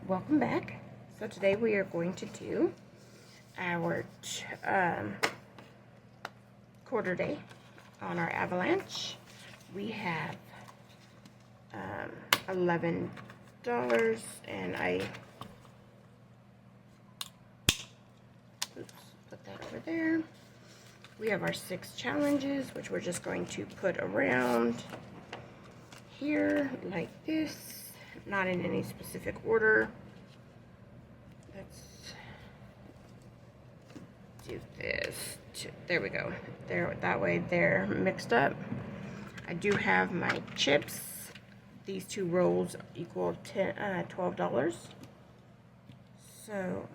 Welcome back. So today we are going to do our quarter day on our avalanche. We have $11 and put that over there. We have our 6 challenges, which we're just going to put around here like this, not in any specific order. Let's do this. There we go. There, that way they're mixed up. I do have my chips. These 2 rolls equal $12. So,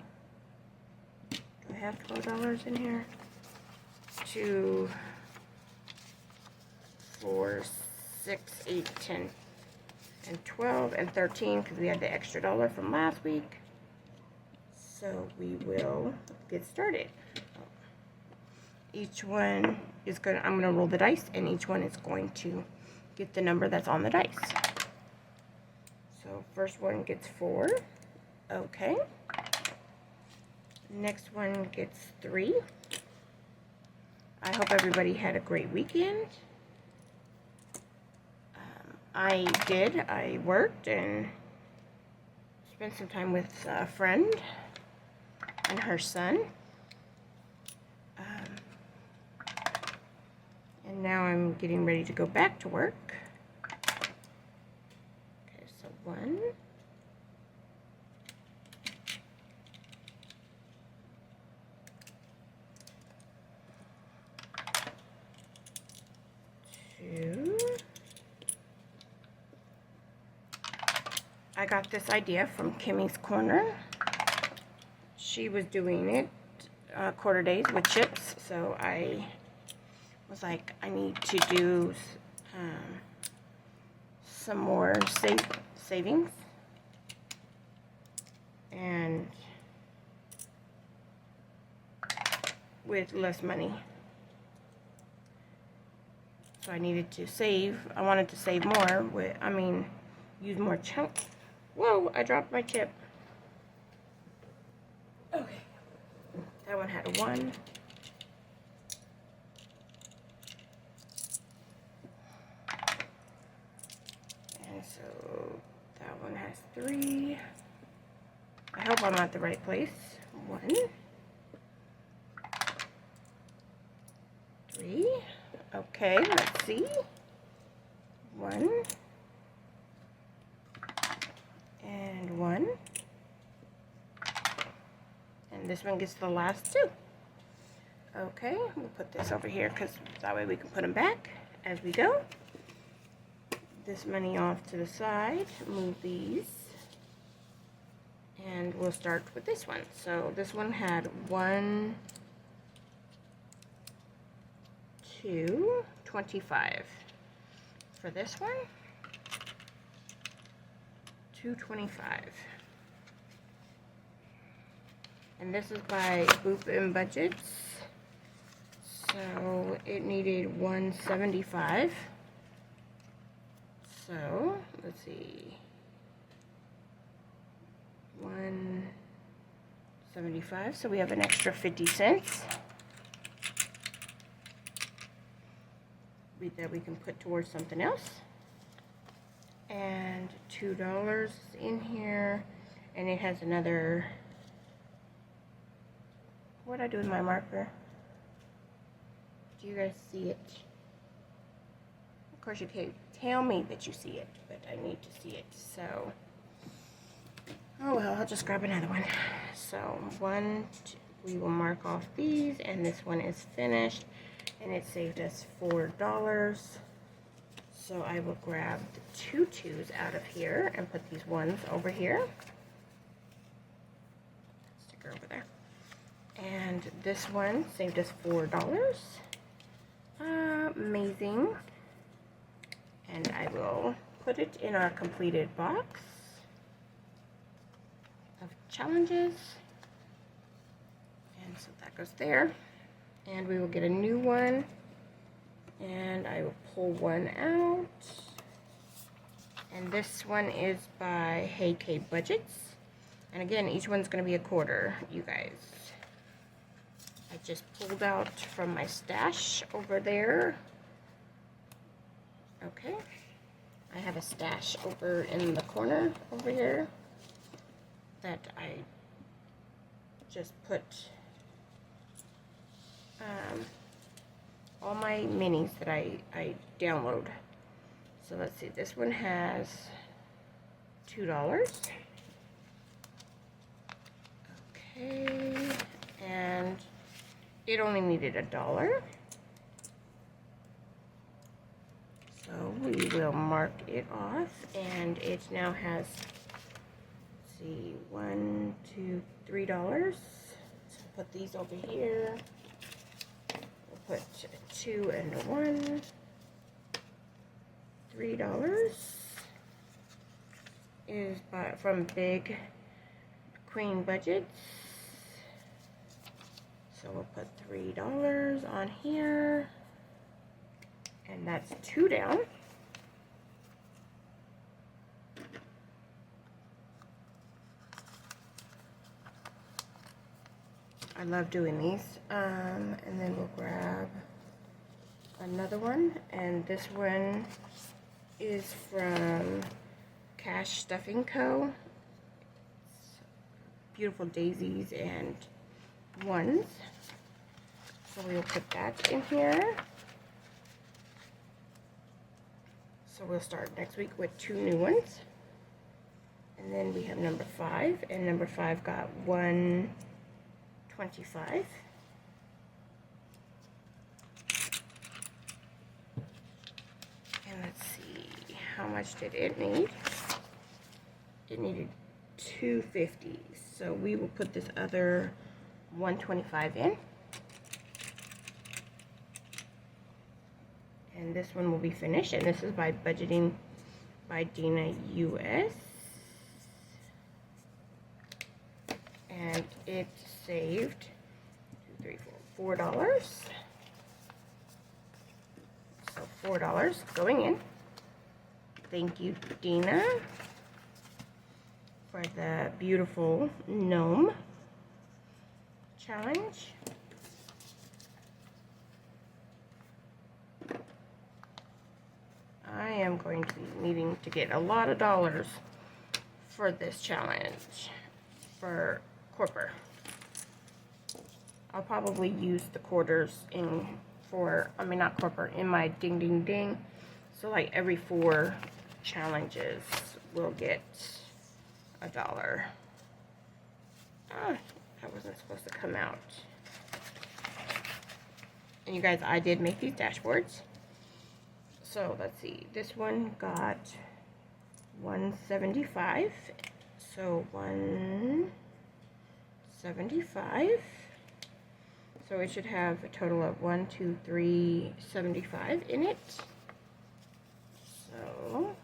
do I have $12 in here? 2, 4, 6, 8, 10, and 12, and 13 because we had the extra $1 from last week. So we will get started. Each one is I'm gonna roll the dice, and each one is going to get the number that's on the dice. So first one gets 4. Okay. Next one gets 3. I hope everybody had a great weekend. I did. I worked and spent some time with a friend and her son. And now I'm getting ready to go back to work. Okay, so 1. 2. I got this idea from Kimmy's Corner. She was doing it quarter days with chips, so I was like, I need to do some more savings and with less money. So I needed to save. I wanted to save more use more chunks. Whoa, I dropped my chip. Okay. That one had a 1. And so that one has 3. I hope I'm at the right place. 1. 3. Okay, let's see. 1. And 1. And this one gets the last 2. Okay, we'll put this over here because that way we can put them back as we go. This money off to the side. Move these. And we'll start with this one. So this one had 1, 2, 25. For this one, 225. And this is by Boop and Budgets. So it needed 175. So let's see. 175. So we have an extra 50 cents that we can put towards something else. And $2 in here, and it has another. What I do with my marker? Do you guys see it? Of course you can't tell me that you see it, but I need to see it. So, oh well, I'll just grab another one. So we will mark off these, and this one is finished, and it saved us $4. So I will grab the 2 2s out of here and put these 1s over here. Stick her over there. And this one saved us $4. Amazing. And I will put it in our completed box of challenges. And so that goes there. And we will get a new one. And I will pull one out. And this one is by Hey K Budgets. And again, each one's going to be a quarter, you guys. I just pulled out from my stash over there. Okay. I have a stash over in the corner over here that I just put all my minis that I download. So let's see, this one has $2. Okay, and it only needed $1. So we will mark it off, and it now has, let's see, $1, $2, $3. So put these over here. We'll put a 2 and a 1. $3 is from Big Queen Budgets. So we'll put $3 on here. And that's 2 down. I love doing these. And then we'll grab another one. And this one is from Cash Stuffing Co. It's beautiful daisies and ones. So we'll put that in here. So we'll start next week with 2 new ones. And then we have number 5, and number 5 got $1.25. And let's see, how much did it need? It needed $2.50. So we will put this other $1.25 in. And this one will be finished, and this is by Budgeting by Dina US. And it saved $4. So $4 going in. Thank you, Dina, for the beautiful gnome challenge. I am going to be needing to get a lot of dollars for this challenge for Corper. I'll probably use the quarters in not Corper, in my Ding Ding Ding. So like every 4 challenges we'll get $1. Oh, that wasn't supposed to come out. And you guys, I did make these dashboards. So let's see, this one got $1.75. So $1.75. So it should have a total of $1,2,375 in it. So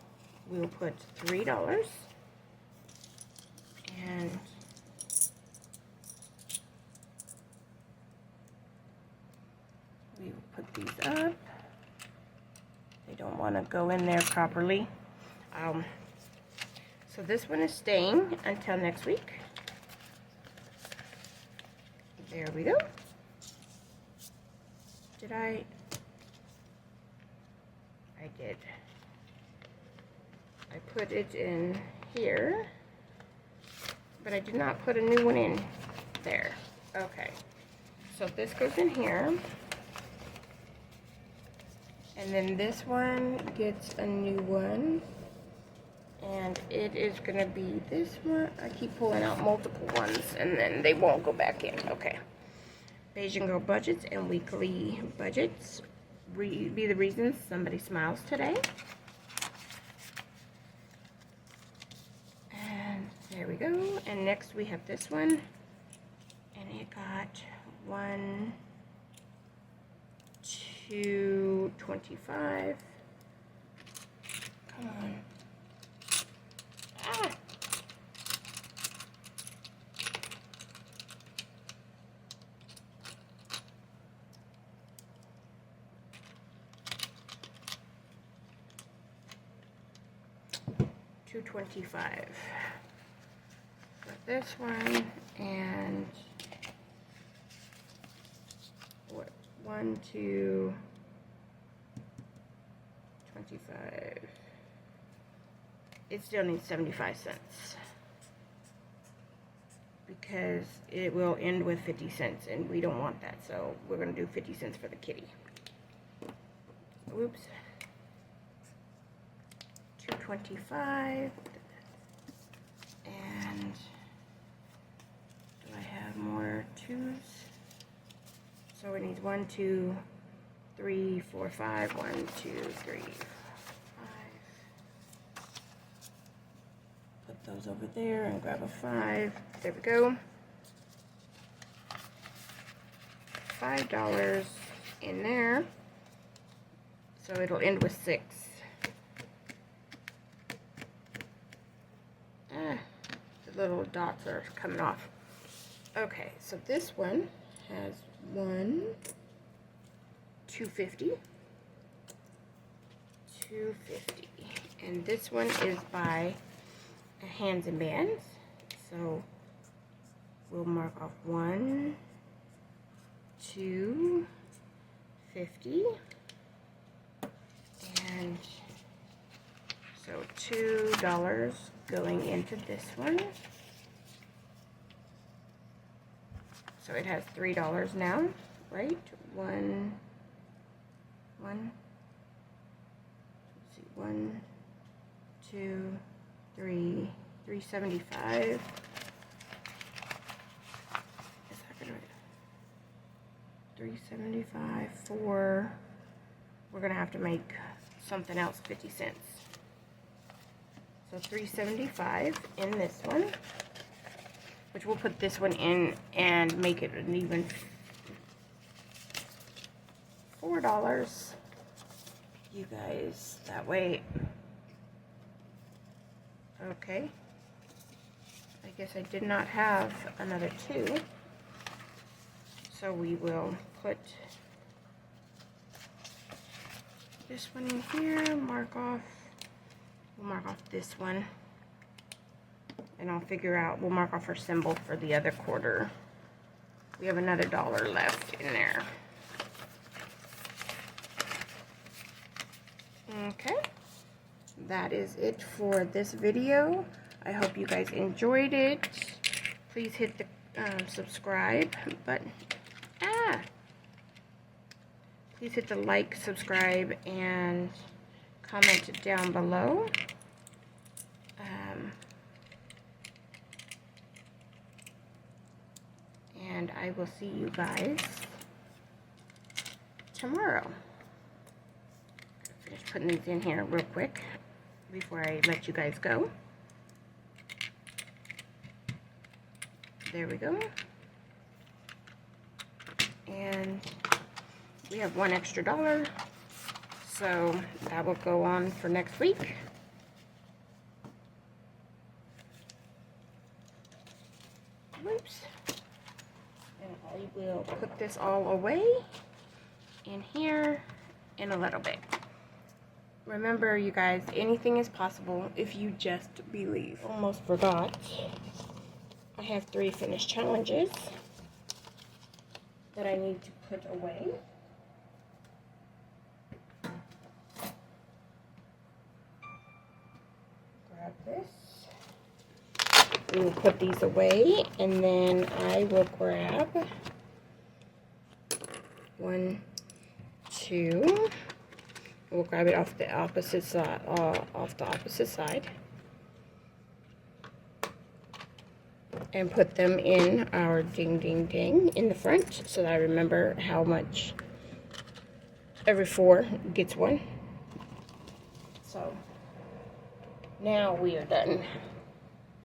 we'll put $3, and we will put these up. They don't want to go in there properly. So this one is staying until next week. There we go. Did I did. I put it in here, but I did not put a new one in there. Okay. So this goes in here. And then this one gets a new one. And it is going to be this one. I keep pulling out multiple ones, and then they won't go back in. Okay. Beijing Girl Budgets and Weekly Budgets. Be the reason somebody smiles today. And there we go. And next we have this one. And it got $2.25. Come on. Ah! $2.25. Got this one, and what? 1, 2, 25. It still needs 75 cents because it will end with 50 cents, and we don't want that, so we're going to do 50 cents for the kitty. Oops. 225. And do I have more twos? So it needs 1, 2, 3, 4, 5. 1, 2, 3, 5. Put those over there and grab a 5. There we go. $5 in there. So it'll end with 6. The little dots are coming off. Okay, so this one has 1, 250, 250, and this one is by Hands and Bands. So we'll mark off 1, 2, 50. And so $2 going into this one. So it has $3 now, right? Let's see, 1, 2, 3, 375. Is that gonna be 375 for? We're gonna have to make something else 50 cents. So 375 in this one, which we'll put this one in and make it an even $4. You guys, that way. Okay. I guess I did not have another 2. So we will put this one in here, we'll mark off this one, and I'll figure out, we'll mark off our symbol for the other quarter. We have another $1 left in there. Okay, that is it for this video. I hope you guys enjoyed it. Please hit the subscribe button. Please hit the like, subscribe, and comment down below. And I will see you guys tomorrow. Finish putting these in here real quick before I let you guys go. There we go. And we have $1 extra, so that will go on for next week. Oops. And I will put this all away in here in a little bit. Remember, you guys, anything is possible if you just believe. Almost forgot. I have 3 finished challenges that I need to put away. Grab this. We will put these away, and then I will grab 1, 2. We'll grab it off the opposite side, and put them in our ding ding ding in the front, so that I remember how much every 4 gets 1. So now we are done.